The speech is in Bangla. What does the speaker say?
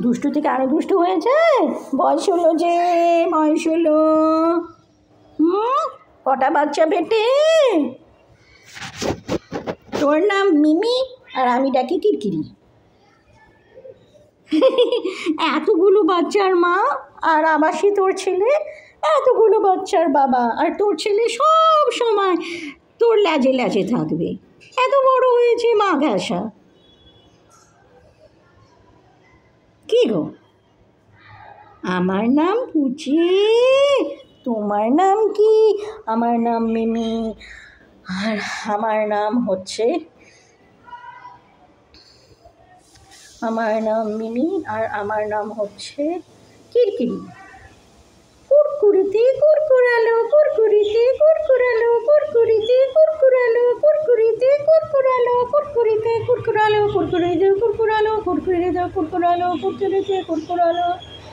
দুষ্টু থেকে আরো দুষ্টু হয়েছে। বয়স হলো যে, বয়স হলো। কটা বাচ্চা পেটে? তোর নাম মিমি আর আমি ডাকি কিরকিরি। এতগুলো বাচ্চার মা, আর আবাসী তোর ছেলে এতগুলো বাচ্চার বাবা, আর তোর ছেলে সব সময় তোর ল্যাজে ল্যাজে থাকবে। এত বড় হয়েছে মা ঘেঁষা। কি গো? আমার নাম পুচি, তোমার নাম কি? আমার নাম মিমি, আর আমার নাম হচ্ছে কিরকিরি। কুরকুরিতে কুরকুরালো, কুরকুরিতে কুরকুরালো, কুরকুরিতে কুরকুরালো, কুরকুরিতে কুরকুরালো, কুরকুরিতে কুরকুরালো, কুরকুরিতে কুরকুরালো, কুরকুরিতে কুরকুরালো, কুরকুরিতে কুরকুরালো।